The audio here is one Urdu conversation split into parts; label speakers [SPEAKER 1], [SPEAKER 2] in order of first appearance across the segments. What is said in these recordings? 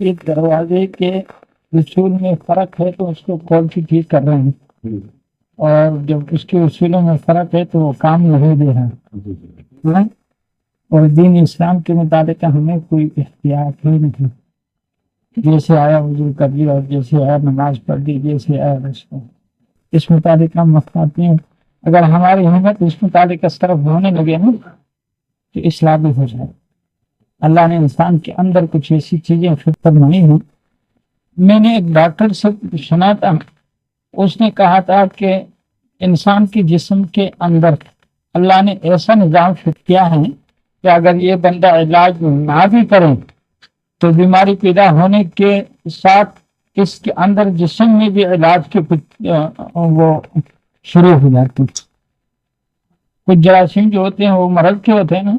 [SPEAKER 1] ایک دروازے کے اصول میں فرق ہے تو اس کو کھول کے ٹھیک کر رہے ہیں، اور جب اس کے اصولوں میں فرق ہے تو وہ کام نہیں دے رہا ہے۔ اور دین اسلام کے مطابق ہمیں کوئی احتیاط ہی نہیں، جیسے آیا وضو کر لیا اور جیسے آیا نماز پڑھ لی، جیسے آیا اس مطابق ہم مخاطب ہیں۔ اگر ہماری ہمت اس مطابق اس طرف ہونے لگے نا تو اصلاح بھی ہو جائے۔ اللہ نے انسان کے اندر کچھ ایسی چیزیں فطرت نہیں ہیں۔ میں نے ایک ڈاکٹر سے سنا تھا، اس نے کہا تھا کہ انسان کے جسم کے اندر اللہ نے ایسا نظام فٹ کیا ہے کہ اگر یہ بندہ علاج نہ بھی کرے تو بیماری پیدا ہونے کے ساتھ اس کے اندر جسم میں بھی علاج کے کچھ وہ شروع ہو جاتے ہیں۔ کچھ جراثیم جو ہوتے ہیں وہ مرض کے ہوتے ہیں نا،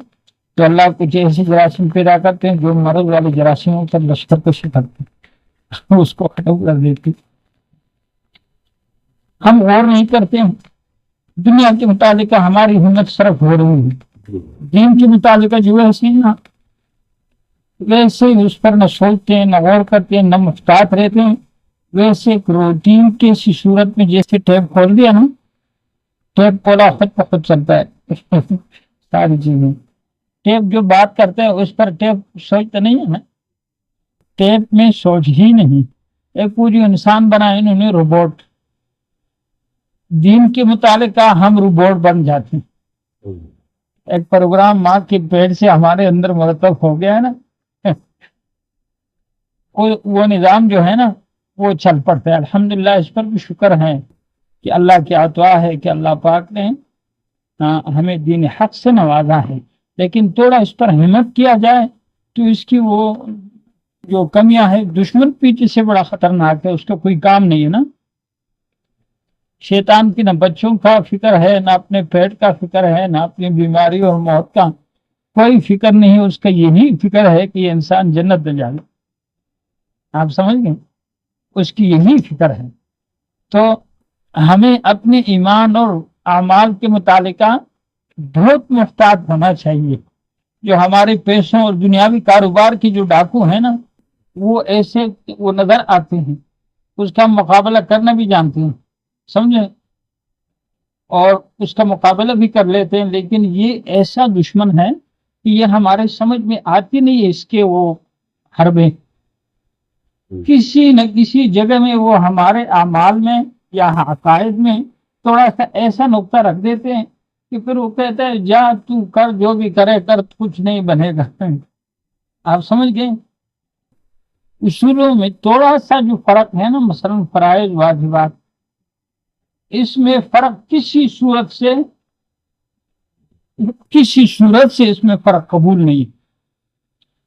[SPEAKER 1] تو اللہ کچھ ایسے جراثیم پیدا کرتے ہیں جو مرض والے جراثیموں پر لشکر کشی کرتے ہیں، اس کو ختم کر دیتے۔ ہم غور نہیں کرتے ہیں، دنیا کے متعلق ہماری ہمت صرف ہو رہی ہے، دین کے متعلق جو ویسے نا ویسے اس پر نہ سوچتے ہیں، نہ غور کرتے ہیں، نہ محتاط رہتے ہیں۔ ویسے روٹین کی سی صورت میں جیسے ٹیپ کھول دیا نا، ٹیپ کھولا خود بخود چلتا ہے ساری چیزیں۔ ٹیپ جو بات کرتے ہیں اس پر ٹیپ سوچتا نہیں ہے نا، ٹیپ میں سوچ ہی نہیں۔ ایک پوری انسان بنائے انہوں نے روبوٹ، دین کے متعلق ہم روبوٹ بن جاتے ہیں۔ ایک پروگرام ماں کے پیٹ سے ہمارے اندر مرتب ہو گیا ہے نا، وہ نظام جو ہے نا وہ چل پڑتا ہے۔ الحمدللہ اس پر بھی شکر ہے کہ اللہ کی عطا ہے کہ اللہ پاک نے ہمیں دین حق سے نوازا ہے، لیکن تھوڑا اس پر ہمت کیا جائے تو اس کی وہ جو کمیاں ہیں، دشمن پیچھے سے بڑا خطرناک ہے، اس کا کوئی کام نہیں ہے نا۔ شیطان کی نہ بچوں کا فکر ہے، نہ اپنے پیٹ کا فکر ہے، نہ اپنی بیماری اور موت کا کوئی فکر نہیں، اس کا یہی فکر ہے کہ یہ انسان جنت میں جائے۔ آپ سمجھ گئے، اس کی یہی فکر ہے۔ تو ہمیں اپنے ایمان اور اعمال کے متعلق بہت محتاط ہونا چاہیے۔ جو ہمارے پیسوں اور دنیاوی کاروبار کی جو ڈاکو ہیں نا، وہ ایسے وہ نظر آتے ہیں، اس کا مقابلہ کرنا بھی جانتے ہیں، سمجھے، اور اس کا مقابلہ بھی کر لیتے ہیں، لیکن یہ ایسا دشمن ہے کہ یہ ہمارے سمجھ میں آتی نہیں ہے اس کے وہ حربیں۔ کسی نہ کسی جگہ میں وہ ہمارے اعمال میں یا عقائد میں تھوڑا سا ایسا نقطہ رکھ دیتے ہیں کہ پھر وہ کہتا ہے جا تو کر، جو بھی کرے کر، کچھ نہیں بنے گا۔ آپ سمجھ گئے، اصولوں میں تھوڑا سا جو فرق ہے نا، مثلا فرائض واجبات، اس میں فرق کسی صورت سے اس میں فرق قبول نہیں۔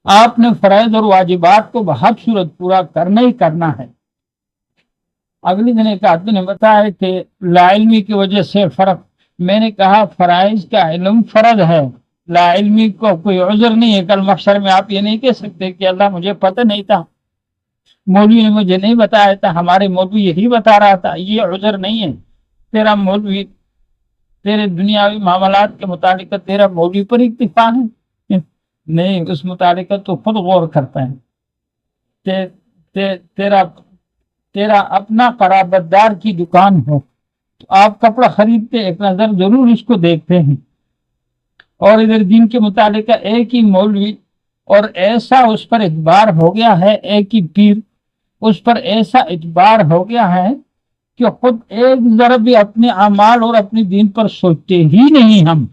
[SPEAKER 1] آپ نے فرائض اور واجبات کو بہر صورت پورا کرنا ہی کرنا ہے۔ اگلی دن ایک آدمی نے بتایا کہ لا علمی کی وجہ سے فرق، میں نے کہا فرائض کا علم فرض ہے، لا علمی کو کوئی عذر نہیں ہے۔ کل محشر میں آپ یہ نہیں کہہ سکتے کہ اللہ مجھے پتہ نہیں تھا، مولوی نے مجھے نہیں بتایا تھا، ہمارے مولوی یہی بتا رہا تھا۔ یہ عذر نہیں ہے، تیرا مولوی تیرے دنیاوی معاملات کے متعلق تیرا مولوی پر اکتفا ہے نہیں، اس متعلق تو خود غور کرتا ہے۔ تیرا اپنا قرابت دار کی دکان ہو تو آپ کپڑا خریدتے ایک نظر ضرور اس کو دیکھتے ہیں، اور ادھر دین کے متعلق ایک ہی مولوی، اور ایسا اس پر اعتبار ہو گیا ہے، ایک ہی پیر اس پر ایسا اعتبار ہو گیا ہے کہ خود ایک ذرا بھی اپنے اعمال اور اپنے دین پر سوچتے ہی نہیں ہم۔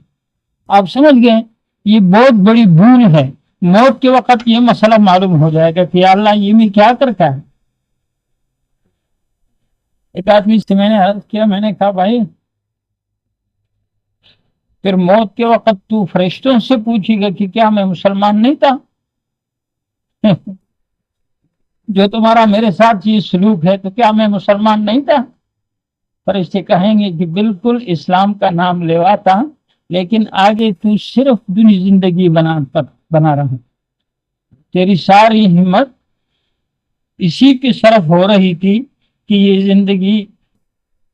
[SPEAKER 1] آپ سمجھ گئے، یہ بہت بڑی بھول ہے۔ موت کے وقت یہ مسئلہ معلوم ہو جائے گا کہ اللہ یہ میں کیا کرتا ہے۔ ایک آدمی سے میں نے عرض کیا، میں نے کہا بھائی پھر موت کے وقت تو فرشتوں سے پوچھے گا کہ کیا میں مسلمان نہیں تھا؟ جو تمہارا میرے ساتھ یہ سلوک ہے تو کیا میں مسلمان نہیں تھا؟ فرشتے کہیں گے کہ بالکل اسلام کا نام لیوا تھا، لیکن آگے تو صرف دنیا زندگی بنا رہا، تیری ساری ہمت اسی کی صرف ہو رہی تھی کہ یہ زندگی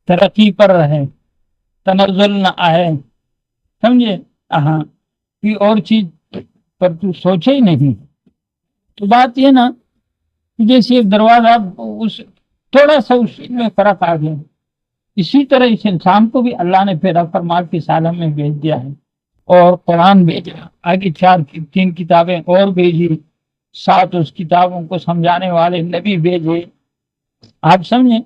[SPEAKER 1] ترقی پر رہے، تنزل نہ آئے، سمجھے، کوئی اور چیز پر تو سوچے ہی نہیں۔ تو بات یہ نا جیسے ایک دروازہ اس تھوڑا سا اس میں فرق آ گیا، اسی طرح اس انسان کو بھی اللہ نے پیدا فرما کے اس عالم میں بھیج دیا ہے، اور قرآن بھیجا، آگے 3 کتابیں اور بھیجی، 7 اس کتابوں کو سمجھانے والے نبی بھیجے، آپ سمجھیں۔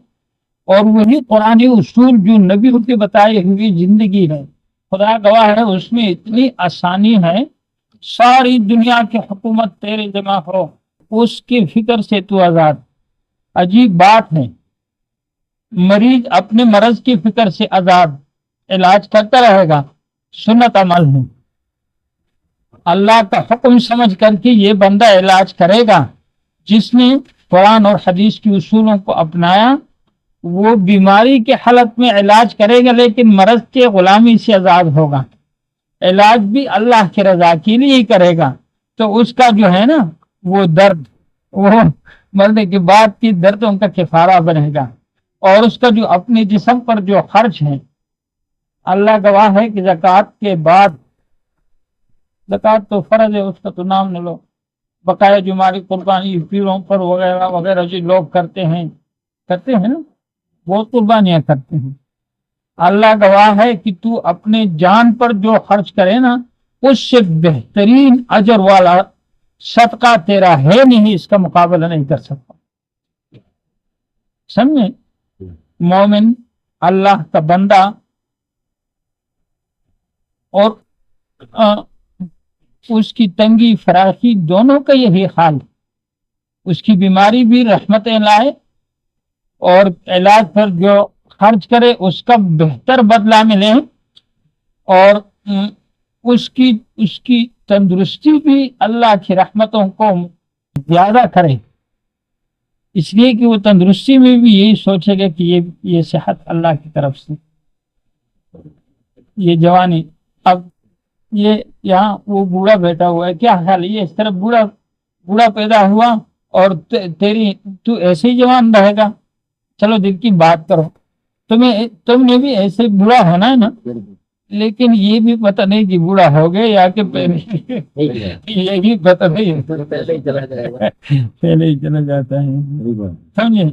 [SPEAKER 1] اور وہی قرآن اصول جو نبی کے بتائے ہوئی زندگی ہے، خدا گواہ ہے اس میں اتنی آسانی ہے، ساری دنیا کی حکومت تیرے جمع ہو، اس کی فکر سے تو آزاد۔ عجیب بات ہے، مریض اپنے مرض کی فکر سے آزاد، علاج کرتا رہے گا، سنت عمل ہے۔ اللہ کا حکم سمجھ کر کے یہ بندہ علاج کرے گا، جس نے قرآن اور حدیث کی اصولوں کو اپنایا وہ بیماری کے حالت میں علاج کرے گا، لیکن مرض کے غلامی سے آزاد ہوگا، علاج بھی اللہ کی رضا کے لیے ہی کرے گا۔ تو اس کا جو ہے نا وہ درد، وہ مرنے کے بعد کی دردوں کا کفارہ بنے گا، اور اس کا جو اپنے جسم پر جو خرچ ہے، اللہ گواہ ہے کہ زکوٰۃ کے بعد، زکوٰۃ تو فرض ہے اس کا تو نام نہ لو، بقایا جو ہماری قربانی پیروں پر وغیرہ وغیرہ جو لوگ کرتے ہیں نا، بہت قربانیاں کرتے ہیں، اللہ گواہ ہے کہ تو اپنے جان پر جو خرچ کرے نا، اس سے بہترین اجر والا صدقہ تیرا ہے نہیں، اس کا مقابلہ نہیں کر سکتا، سمجھے۔ مومن، اللہ کا بندہ، اور اس کی تنگی فراخی دونوں کا یہی حال، اس کی بیماری بھی رحمتیں لائے، اور علاج پر جو خرچ کرے اس کا بہتر بدلہ ملے، اور اس کی تندرستی بھی اللہ کی رحمتوں کو زیادہ کرے، اس لیے کہ وہ تندرستی میں بھی یہی سوچے گا کہ یہ صحت اللہ کی طرف سے، یہ جوانی۔ اب یہ یہاں وہ بوڑھا بیٹھا ہوا ہے، کیا خیال ہے، یہ اس طرح بوڑھا پیدا ہوا اور تو ایسے ہی جوان رہے گا؟ چلو دل کی بات کرو، تم نے بھی ایسے بوڑھا ہونا ہے نا، لیکن یہ بھی پتہ نہیں کہ بوڑھا ہو گئے یا کہ پہلے، یہ بھی پتہ نہیں، پہلے ہی چلا جاتا ہے، سمجھے۔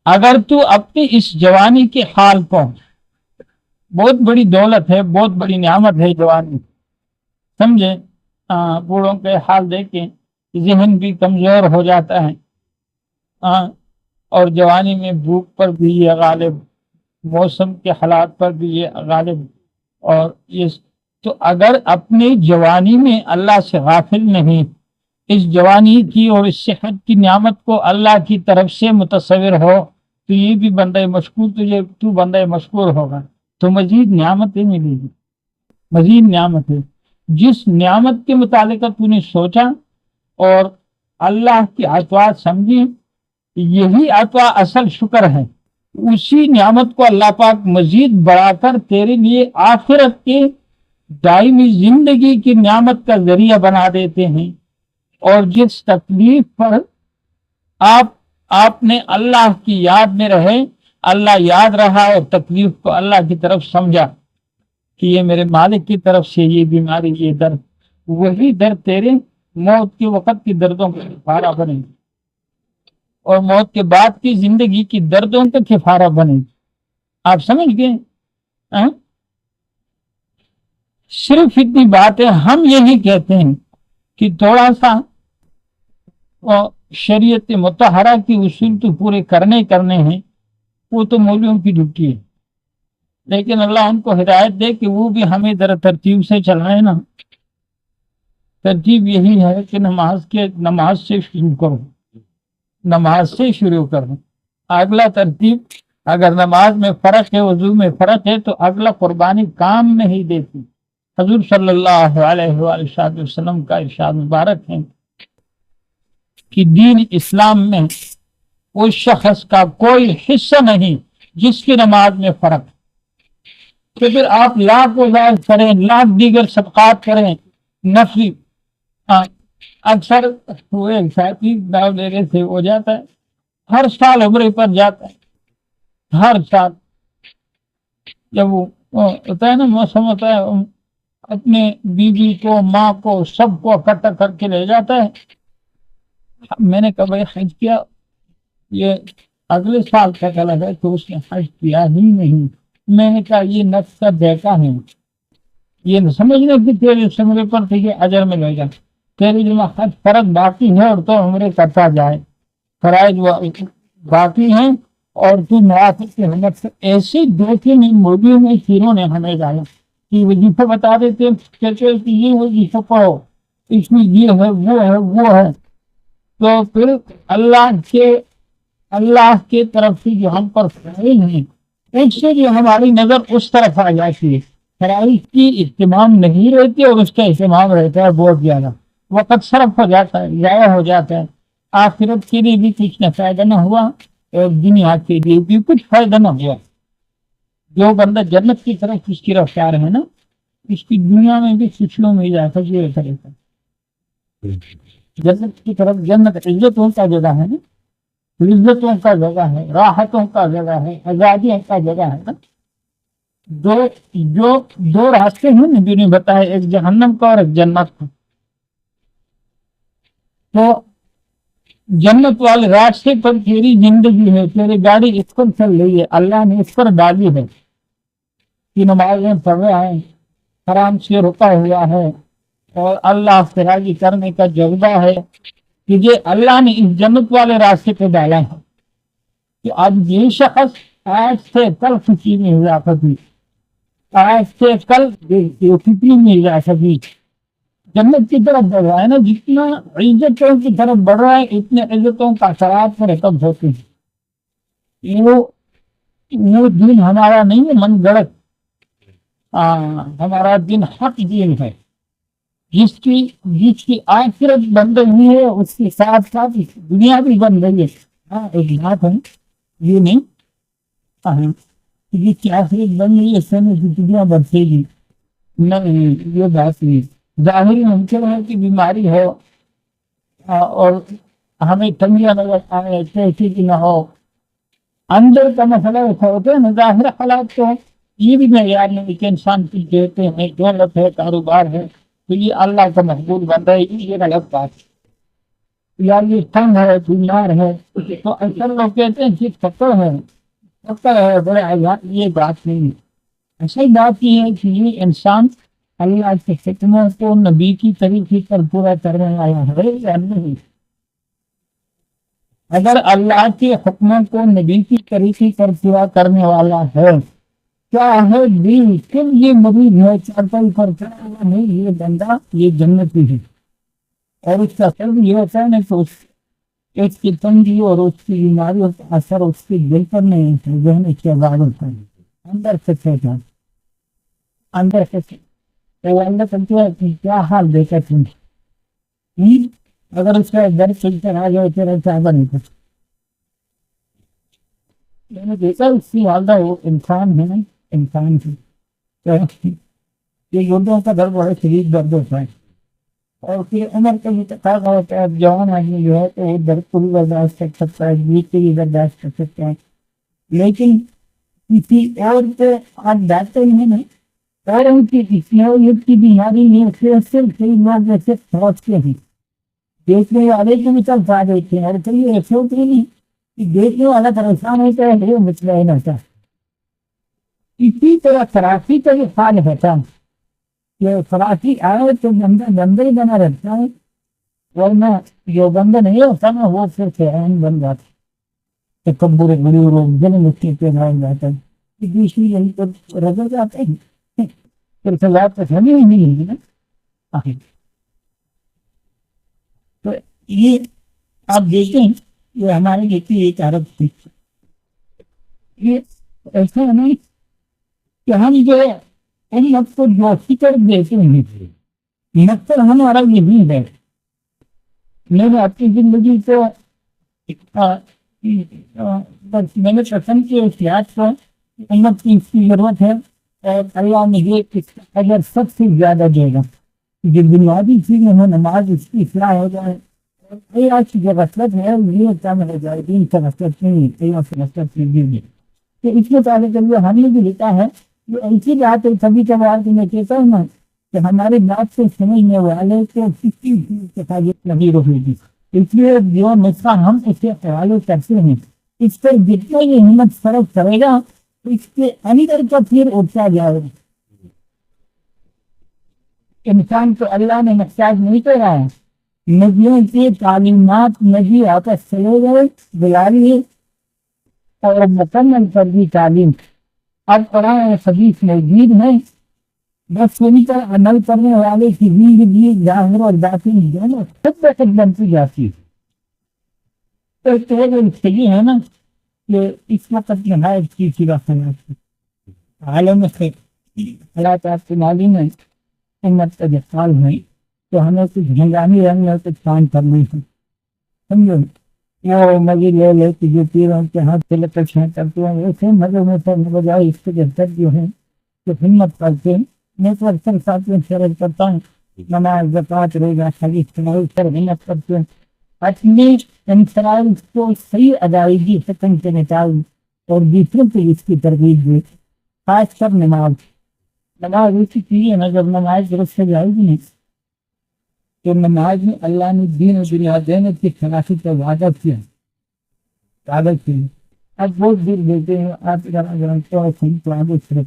[SPEAKER 1] اگر تو اپنی اس جوانی کے حال کو، بہت بڑی دولت ہے، بہت بڑی نعمت ہے جوانی، سمجھے۔ بوڑھوں کے حال دیکھ کے ذہن بھی کمزور ہو جاتا ہے، اور جوانی میں بھوک پر بھی یہ غالب، موسم کے حالات پر بھی یہ غالب، اور یہ تو اگر اپنی جوانی میں اللہ سے غافل نہیں، اس جوانی کی اور اس صحت کی نعمت کو اللہ کی طرف سے متصور ہو، تو یہ بھی بندہ مشکور، تو بندہ مشکور ہوگا، تو مزید نعمتیں ملے گی، مزید نعمت ہے۔ جس نعمت کے متعلق تو نے سوچا اور اللہ کی عطوات سمجھی، یہی عطا اصل شکر ہے، اسی نعمت کو اللہ پاک مزید بڑھا کر تیرے لیے آخرت کے دائمی زندگی کی نعمت کا ذریعہ بنا دیتے ہیں۔ اور جس تکلیف پر آپ نے اللہ کی یاد میں رہے، اللہ یاد رہا، اور تکلیف کو اللہ کی طرف سمجھا کہ یہ میرے مالک کی طرف سے یہ بیماری، یہ درد، وہی درد تیرے موت کے وقت کی دردوں کا کفارہ بنے گی، اور موت کے بعد کی زندگی کی دردوں کا کفارہ بنے گی، آپ سمجھ گئے۔ صرف اتنی بات ہے، ہم یہی کہتے ہیں کہ تھوڑا سا شریعت مطہرہ کی اصول تو پورے کرنے ہیں، وہ تو مولویوں کی ڈیوٹی ہے، لیکن اللہ ان کو ہدایت دے کہ وہ بھی ہمیں ذرا ترتیب سے چلائے نا۔ ترتیب یہی ہے کہ نماز سے شروع کرو، نماز سے شروع کرو، اگلا ترتیب، اگر نماز میں فرق ہے، وضو میں فرق ہے، تو اگلا قربانی کام نہیں دیتی۔ حضور صلی اللہ علیہ وآلہ وسلم کا ارشاد مبارک ہے کہ دین اسلام میں اس شخص کا کوئی حصہ نہیں جس کی نماز میں فرق، تو پھر آپ لاکھ وظائف کریں، لاکھ دیگر صدقات کریں، نفلی، اکثر وہ ایک ساتھی داؤ لینے سے ہو جاتا ہے، ہر سال عمرے پر جاتا ہے، ہر سال جب وہ ہوتا ہے نا موسم ہوتا ہے، اپنے بیوی کو، ماں کو، سب کو اکٹھا کر کے لے جاتا ہے، میں نے کبھی حج کیا، یہ اگلے سال کا چلا گیا تو اس نے حج کیا ہی نہیں۔ میں نے کہا یہ نفس کا بیٹا ہے، یہ سمجھنا کہ تیرے سمرے پر تجھے اجر ملے گا، تیری جو حج فرض باقی ہے اور تو عمرے کرتا جائے، فرائض باقی ہیں اور تو نوافل کی ہمت سے ایسے دھوکے میں مولویوں میں چیروں نے ہمیں ڈالا کہ وظیفہ بتا دیتے کہتے کہ یہ وظیفہ پڑھو، اس میں یہ ہے وہ ہے وہ ہے، تو پھر اللہ کے طرف سے جو ہم پر فرائض ہیں اس سے جو ہماری نظر اس طرف آ جاتی ہے، فرائض کی اہتمام نہیں رہتی اور اس کا اہتمام رہتا ہے بہت زیادہ، وقت صرف ہو جاتا ہے، ضائع ہو جاتا ہے، آخرت کے لیے بھی کچھ نہ فائدہ نہ ہوا اور دنیا کے لیے بھی کچھ فائدہ نہ ہوا۔ جو بندہ جنت کی طرف اس کی رفتار ہے نا، اس کی دنیا میں بھی خوشیوں میں اضافہ یہ کرے گا۔ جنت کی طرف، جنت عزتوں کا جگہ ہے نا، عزتوں کا جگہ ہے، راحتوں کا جگہ ہے، آزادیوں کا جگہ ہے نا۔ دو راستے ہیں نبی نے بتایا، ایک جہنم کا اور ایک جنت کا۔ تو جنت والے راستے پر تیری زندگی ہے، تیری گاڑی اس پر چل رہی ہے، اللہ نے اس پر ڈالی ہے کہ نمازیں پڑھ رہا ہے، حرام سے رکا ہوا ہے اور اللہ سے راضی کرنے کا جذبہ ہے کہ یہ اللہ نے اس جنت والے راستے پہ ڈالا ہے کہ اب یہ شخص آج سے کل خوشی میں اضافہ ہوئی، آج سے کل فکری میں اضافہ ہوئی، جنت کی طرف بڑھ رہا ہے نا، جتنا عزتوں کی طرف بڑھ رہا ہے اتنے عزتوں کا اثرات مرتب ہوتے ہیں۔ وہ دین ہمارا نہیں ہے من گڑت، ہمارا دین حق دین ہے، جس کی آخرت بن رہی ہے اس کے ساتھ ساتھ دنیا بھی بن رہی ہے۔ ہاں ایک بات ہے، یہ نہیں جس کی آخرت بن رہی ہے اس سے دنیا بڑھے گی، نہیں یہ بات نہیں۔ ظاہری ممکن ہے کہ بیماری ہو اور ہمیں تنگیاں نظر آئے، پیسے کی نہ ہو، اندر کا مسئلہ ایسا ہوتا ہے نا، ظاہر حالات تو یہ بھی معیار نہیں کہ انسان کی دیتے ہیں، دولت ہے، کاروبار ہے تو یہ اللہ کا محبوب بن رہا ہے، یہ غلط بات ہے، یا یہ تنگ ہے، بیمار ہے تو اکثر لوگ کہتے ہیں کہ فقر ہے بڑے آزاد، یہ بات نہیں ہے۔ اصل بات یہ ہے کہ یہ انسان اللہ کے حکموں کو نبی کی طریقے پر پورا کرنے والا ہے یا نہیں۔ اگر اللہ کے حکموں کو نبی کی طریقے پر پورا کرنے والا ہے، کیا ہے دین کل یہ مریض ہے چارپائی پر چڑھا ہوا نہیں، یہ بندہ یہ جنتی ہے، اور اس کا اثر یہ ہوتا ہے نا تو اس کی تنگی اور اس کی بیماریوں کا اثر اس کے دل پر نہیں ہے، ذہن کی عبادت ہے، اندر سے کہتا اندر سے تو اللہ سمجھو کہ کیا حال دیکھا تم، اگر اس کا در چلتے آ جائے تیرا چاہتا نہیں تھا۔ میں نے دیکھا اس کی والدہ وہ انسان ہے، انسان کی یہ یوگوں کا درد بڑا شدید درد ہوتا ہے اور پھر عمر کا بھی تقاضا ہوتا ہے، اب جوان آدمی جو ہے تو وہ درد کو بھی برداشت کر سکتا ہے، جیت کو بھی برداشت کر سکتا ہے، لیکن کسی اور پہ آج ڈاکٹر ہی نہیں اور ان کی کی بیماری میں صرف کئی لوگ جیسے سوچتے ہیں، دیکھنے والے کے بھی چل پا دیتے ہیں، اور کئی ایسے ہوتے نہیں کہ دیکھنے والا پریشان ہوتا ہے وہ مطمئن ہوتا ہے۔ اسی طرح فراسی کا یہ حال ہوتا ہے کہ فراسی آئے تو بندہ ہی بنا رہتا ہے، ورنہ جو بندہ نہیں ہوتا نا وہ پھر فرعون بن جاتا ہے، تکبر غرور و ظلم اس کے پیدا ہو جاتا ہے، دوسری یہی تو رگڑ جاتے ہیں، پھر سزا تو سمجھ ہی نہیں ہے نا آخر۔ تو یہ آپ دیکھیں یہ ہمارے لیے ایک عرب تھی، یہ ایسا نہیں کہ ہم جو ہے ان لوگ کو جو فکر دیتے ہیں، مقصد ہمارا یہی ہے۔ میں نے اپنی زندگی کو بس میں نے پسند کی احتیاط کو امت کی اس کی ضرورت ہے، اور اللہ نے یہ اگر سب سے زیادہ دے گا جو بنیادی چیزیں ہیں، نماز اس کی اصلاح ہو جائے، اور آج کی جو غفلت ہے یہ کم ہو جائے، دین سے غفلت نہیں، سے غفلت نہیں، تو اس کے تعلق ہم نے بھی لکھا ہے یہ ایسی بات ہے، سبھی کے بعد میں کہتا ہوں کہ ہمارے بات سے سمجھنے والے کو کسی چیز کے حاجت نہیں رہے گی، اس لیے جو نسخہ ہم اسے حوالے کرتے ہیں اس پر جتنا یہ ہمت فرق کرے گا اس کے اندر کا پھر اٹھتا جائے گا. انسان کو اللہ نے محتاج نہیں کرا ہے. نبیوں کی تعلیمات نبی آپس چلے گئے بلا لیے اور مکمل پر بھی تعلیم اب قرآن حدیث موجود ہے. بس ان پر عمل کرنے والے کی زندگی ظاہر اور باطن دونوں سب تک بنتی جاتی ہے. تو صحیح ہے نا کہ اس وقت نہایت کی سیرا عالم سے حالات آپ کے معلوم ہے امت کا جسال ہے تو ہمیں کچھ ہنگامی رنگ میں کچھ کام کرنے ہیں. سمجھو وہ مزے لے لے کے جو پیروں کے ہاتھ سے لپٹیں کرتے ہیں ویسے مزے میں سب بجائے اس کے جسد جو ہے تو ہمت کرتے ہیں. میں تو اکثر ساتھ میں شرط کرتا ہوں نماز زکوٰۃ روزہ حدیث پر ہمت کرتے ہیں اپنی انفراد کو صحیح ادائیگی حکم سے نکال اور دوسروں کو اس کی ترغیب دے. خاص کر نماز اسی چیز ہے نا جب نماز درست سے جائے گی نہیں تو نماز میں اللہ نے دین و دنیا دینے کی خلافی کا وعدہ کیا عادت کی. اب بہت دیر دیتے ہیں آپ آگے صرف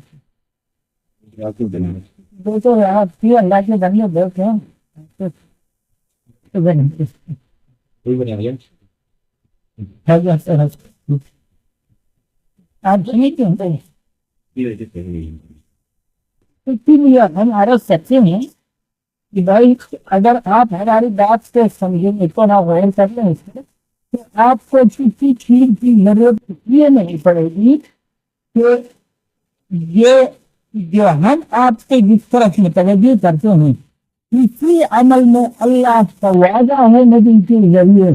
[SPEAKER 1] دیکھو آپ کی اللہ کے بندے دیکھتے ہیں آپ سمجھتے ہیں ہم عرض کرتے ہیں کہ بھائی اگر آپ ہماری بات سے سمجھیں گے تو نہ غور کر لیں اس میں تو آپ کو کسی چیز کی ضرورت یہ نہیں پڑے گی کہ یہ جو ہم آپ کے جس طرح متوجہ کرتے ہیں اسی عمل میں اللہ کا وعدہ ہے نبی کے ذریعے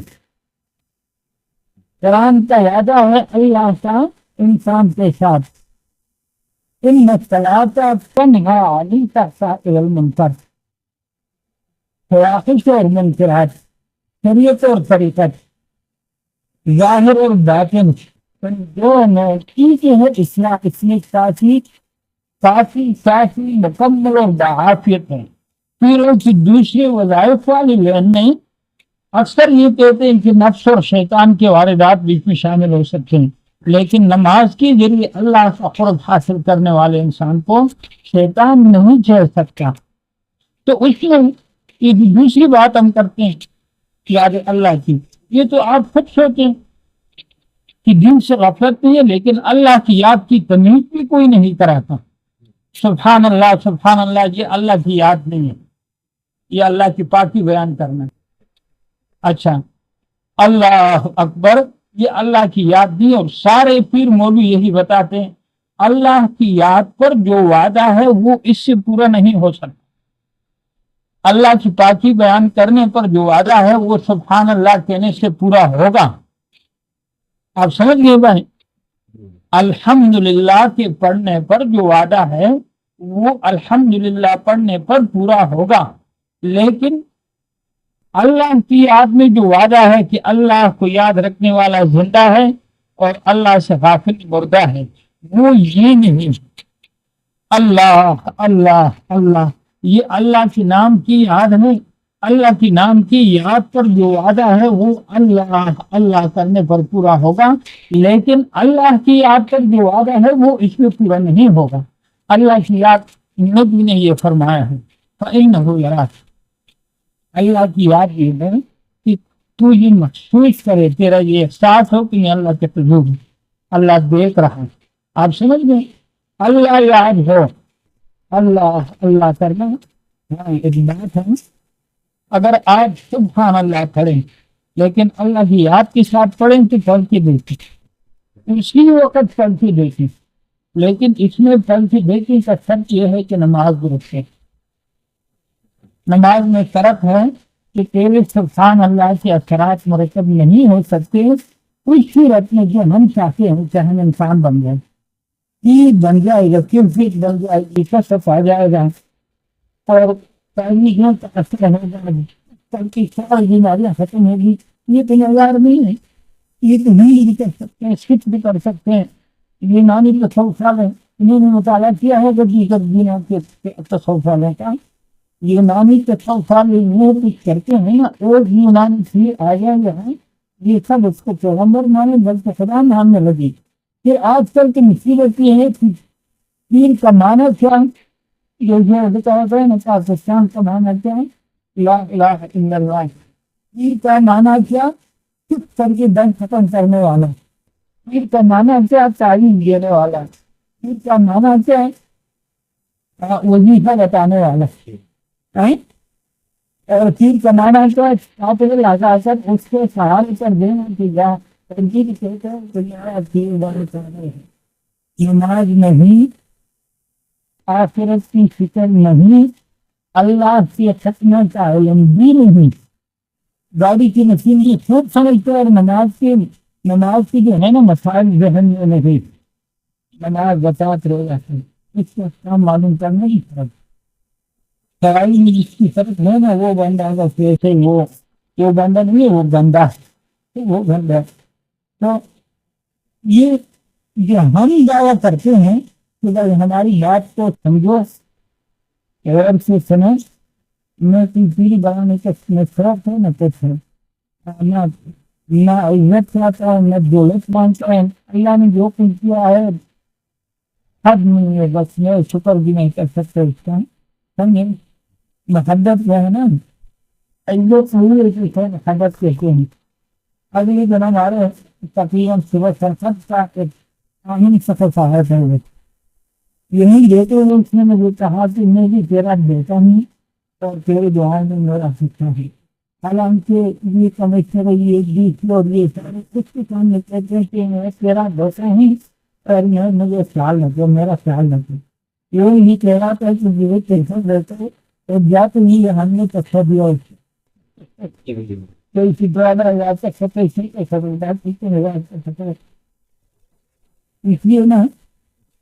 [SPEAKER 1] قرآن کا وعدہ ہے اللہ کا انسان کے ساتھ ان مسئلہ تنہا علی تحصیل المنکر فواحش اور منکرات شریعت اور طریقت ظاہر اور باطن دونوں چیزیں ہیں اصلاح اس میں کافی مکمل اور باعافیت ہے. پیروں کی دوسرے وظائف والی لین نہیں اکثر یہ کہتے ہیں کہ نفس اور شیطان کے واردات بیچ میں شامل ہو سکتے ہیں لیکن نماز کے ذریعے اللہ کا قرب حاصل کرنے والے انسان کو شیطان نہیں چھیڑ سکتا. تو اس میں یہ دوسری بات ہم کرتے ہیں یاد اللہ کی. یہ تو آپ خود سوچیں کہ دن سے غفلت نہیں ہے لیکن اللہ کی یاد کی تمیز بھی کوئی نہیں کراتا. سبحان اللہ یہ اللہ کی یاد نہیں ہے یہ اللہ کی پاکی بیان کرنا. اچھا اللہ اکبر یہ اللہ کی یاد نہیں اور سارے پیر مولوی یہی بتاتے ہیں اللہ کی یاد پر جو وعدہ ہے وہ اس سے پورا نہیں ہو سکتا. اللہ کی پاکی بیان کرنے پر جو وعدہ ہے وہ سبحان اللہ کہنے سے پورا ہوگا. آپ سمجھ گئے بھائی الحمدللہ کے پڑھنے پر جو وعدہ ہے وہ الحمدللہ پڑھنے پر پورا ہوگا لیکن اللہ کی یاد میں جو وعدہ ہے کہ اللہ کو یاد رکھنے والا زندہ ہے اور اللہ سے غافل مردہ ہے وہ یہ نہیں. اللہ اللہ اللہ یہ اللہ کے نام کی یاد نہیں. اللہ کی نام کی یاد پر جو وعدہ ہے وہ اللہ اللہ کرنے پر پورا ہوگا لیکن اللہ کی یاد پر جو وعدہ ہے وہ اس میں پورا نہیں ہوگا. اللہ کی یاد نبی نے یہ فرمایا ہے فَإِنَّهُ يَرَاكَ اللہ کی یاد یہ ہے کہ تو یہ محسوس کرے تیرا یہ احساس ہو کہ اللہ کے حضور اللہ دیکھ رہا ہے. آپ سمجھ گئے اللہ یاد ہو اللہ اللہ کرنا. ایک بات ہے اگر آج سبحان اللہ پڑھیں لیکن اللہ کی یاد کے ساتھ پڑھیں تو پڑھ کے دیکھیں اسی وقت پڑھ کے دیکھیں لیکن اس میں پڑھ کے دیکھیں کا شرط یہ ہے کہ نماز درست ہے. نماز میں شرط ہے کہ تیرے سبحان اللہ کے اثرات مرتب نہیں ہو سکتے اس صورت میں جو ہم چاہتے ہیں کہ ہم انسان بن جائیں عید بن جائے گا کیفیت بن جائے گی کشف آ جائے گا اور تعلیموں کا اثر ہوگا کی ساری بیماریاں ختم ہوگی. یہ تو معیار نہیں ہے یہ تو نہیں بھی کر سکتے ہیں سکھ بھی کر سکتے ہیں. یہ نانی تصوف والے انہوں نے مطالعہ کیا ہے کہ دیگر دینوں کے تصوف والوں کا یونانی تصوفات وہ کچھ کرتے ہیں نا، اور یونانی سے آیا ہے، یہ سب اس کو پیغمبر مانے بلکہ خدا ماننے لگی۔ پھر آج کل کی مصیبت یہ ہے کہ پیر کا معنی کیا ہے؟ یہ جو بتایا نا پاکستان کا معنی کیا ہے؟ لا الہ الا اللہ۔ پیر کا معنی کیا؟ چپ کر کے دم ختم کرنے والا۔ پیر کا معنی کیا؟ تعلیم دینے والا۔ پیر کا معنی کیا ہے؟ وظیفہ بتانے والا۔ اور پیر کا معنی کیا ہے؟ آپ اس کے سہارے پر دینا کہ جا تنقید کہتا ہے کہ یہاں پیر بڑے چاہتے ہیں، نماز نہیں، آخرت کی فکر نہیں، اللہ کے ختم کا علم بھی نہیں، گاڑی کی نصیب خوب سمجھتے اور نماز کی جو ہے نا مسائل ذہن میں نہیں، نماز بچات رو جاتے اس کا کام معلوم کرنا ہی فرق۔ سرائی میں جس کی فرق ہے نا وہ بندہ کا پیسے وہ بندہ نہیں ہے، وہ بندہ وہ بندہ۔ تو یہ جو ہم دعویٰ کرتے ہیں کہ بھائی ہماری بات کو سمجھو غور سے سنو، میں پیری بنانے کا شوق ہے نہ کچھ ہے، نہ عزت چاہتا ہوں نہ دولت مانگتا ہے، اللہ نے جو کچھ کیا ہے حد نہیں ہے، بس میں شکر بھی نہیں کر سکتا اس کا، سمجھے؟ محبت جو ہے نا عزت ہوئی ہے، محبت کہتے ہیں۔ اگلی دن ہمارے تقریباً صبح سرسد کا ایک قانونی سفر صاحب ہے، یہی دیتے ہوئے اس نے مجھے کہا کہ میں بھی تیرا بیٹا ہوں اور تیرے دعاؤں میں میرا حصہ ہے، حالانکہ یہ سمجھتے رہے یہ بیچ اور یہ سارے کچھ کے سامنے کہتے ہیں کہ میں تیرا بیٹا ہوں اور میں مجھے خیال رکھو، میرا خیال رکھو، یہ نہیں کہہ رہا تھا کہ یہ کیسا رہتا ہے اور یا تو یہ ہم نے تکھا دیا تو اسی دوارا یا تک سکتے اسی کے سبردار پیچھے نگاہ کر سکتے، اس لیے نا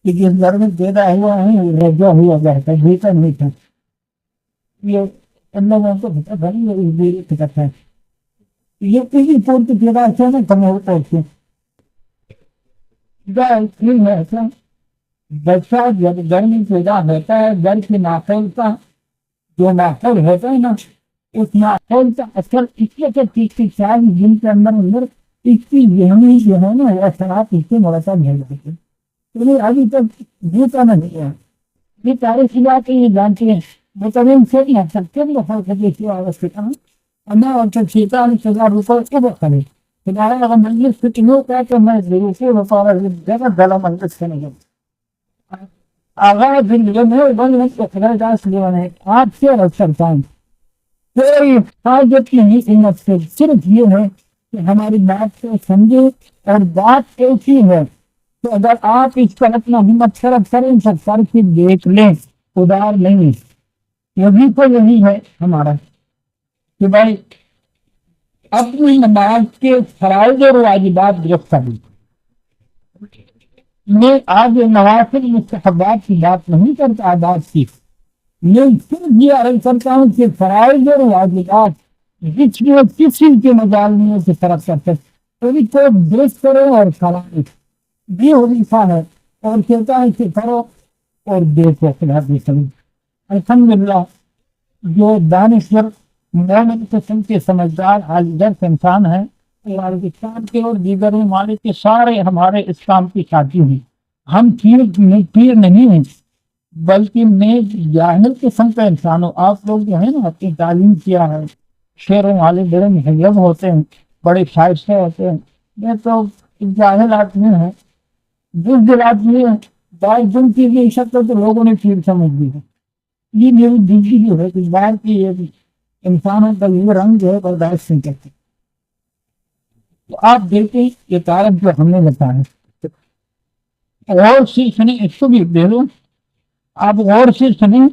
[SPEAKER 1] کہ جس گھر میں پیدا ہوا ہے رجا ہوا جاتا ہے، بیٹا نہیں تھا، یہ ان لوگوں کو پتا بھائی یہ دیری فکر ہے، یہ کسی پورتی پیدا سے نا کم ہوتا ہے ایسا بچہ جب گھر میں پیدا ہوتا ہے، گھر کے ماحول کا جو ماحول ہوتا ہے نا اس ماحول کا اثر اس لیے کہ 3 دن کے اندر اس کی ذہنی جو ہے نا وہ اثرات اس سے مرتب ہو جاتے ہیں۔ ابھی تک جیتا نہیں ہے، یہ سارے سلا کے یہ جانتے ہیں مطمئن سے نہیں آ سکتے روپئے ہمارا اگر مجلس فٹنگ کا تو میں گلا مجلس سے نہیں آغاز میں آپ سے رکھ سکتا ہوں، کوئی حاجت نہیں امت سے، صرف یہ ہے کہ ہماری بات کو سمجھے اور بات ایسی ہے تو اگر آپ اس پر اپنا ہمت شرف کریں سب کر کے دیکھ لیں، ادار نہیں، یہی تو یہی ہے ہمارا کہ بھائی اپنی نماز کے فرائض اور واجبات گرفت کریں۔ میں آج نوافل مستحبات کی بات نہیں کرتا، آداب کی، میں صرف یہ عرض کرتا ہوں کہ فرائض اور واجبات جس میں کسی کے مظالموں سے طرف کرتے کبھی کو درست کرو اور کرائے یہ وظیفہ ہے، اور کہتا ہے کہ کرو اور دیکھو خدا کی سمجھ۔ الحمدللہ جو دانشور مومن قسم کے سمجھدار عالم انسان ہیں، پاکستان کے اور دیگر ممالک کے سارے ہمارے اس کام کی ساتھی ہیں۔ ہم پیر نہیں ہیں بلکہ میں جاہل قسم کا انسان ہوں۔ آپ لوگ جو ہے نا اپنی تعلیم کیا ہے، شعروں والے بڑے مہذب ہوتے ہیں، بڑے شائستہ ہوتے ہیں، میں تو جاہل آدمی ہوں، بزدل آدمی ہے، بائی دن کی یہ شکل تو لوگوں نے پیر سمجھ لی ہے۔ یہ میری زندگی جو ہے کہ باہر کی یہ انسانوں کا یہ رنگ جو ہے برداشت نہیں کرتے۔ تو آپ دیکھیں یہ کارن جو ہم نے بتایا غور سے سنیں، اس کو بھی دے دوں، آپ غور سے سنیں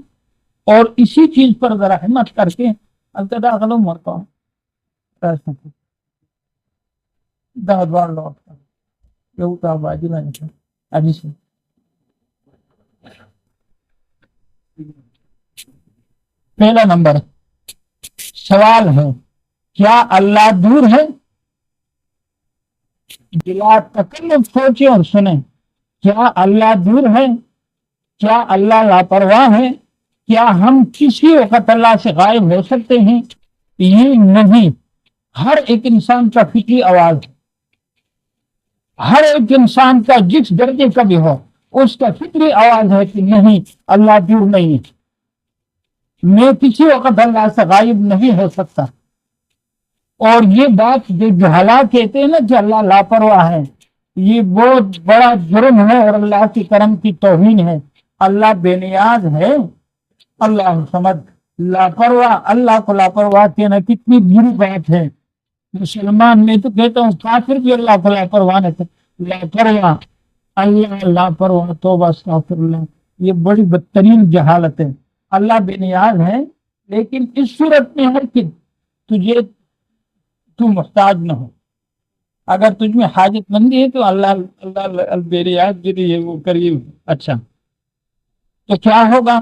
[SPEAKER 1] اور اسی چیز پر ذرا ہمت کر کے التدا غلو مرتا ہوں بار لوٹ کر بازی میں ابھی سے پہلا نمبر سوال ہے کیا اللہ دور ہے؟ بلا تکلف سوچیں اور سنیں، کیا اللہ دور ہے؟ کیا اللہ لاپرواہ ہے؟ کیا ہم کسی وقت اللہ سے غائب ہو سکتے ہیں؟ یہ نہیں. ہر ایک انسان کا فطری آواز ہے. ہر ایک انسان کا جس درجے کا بھی ہو اس کا فطری آواز ہے کہ نہیں اللہ دور نہیں ہے. میں کسی وقت اللہ سے غائب نہیں ہو سکتا. اور یہ بات جو جہالات کہتے ہیں نا کہ اللہ لاپرواہ ہے، یہ بہت بڑا جرم ہے اور اللہ کی کرم کی توہین ہے. اللہ بے نیاز ہے. اللہ سمجھ لاپرواہ، اللہ کو لاپرواہ کہنا کتنی بری بات ہے. مسلمان میں تو کہتا ہوں کافر بھی اللہ کو لاپرواہ نہیں. لاپرواہ، اللہ لاپرواہ، توبہ استغفر اللہ، یہ بڑی بدترین جہالت ہے. اللہ بے نیاز ہے لیکن اس صورت میں ہے کہ تو محتاج نہ ہو. اگر تجھ میں حاجت مندی ہے تو اللہ بے نیاز بھی ہے، وہ قریب. اچھا تو کیا ہوگا؟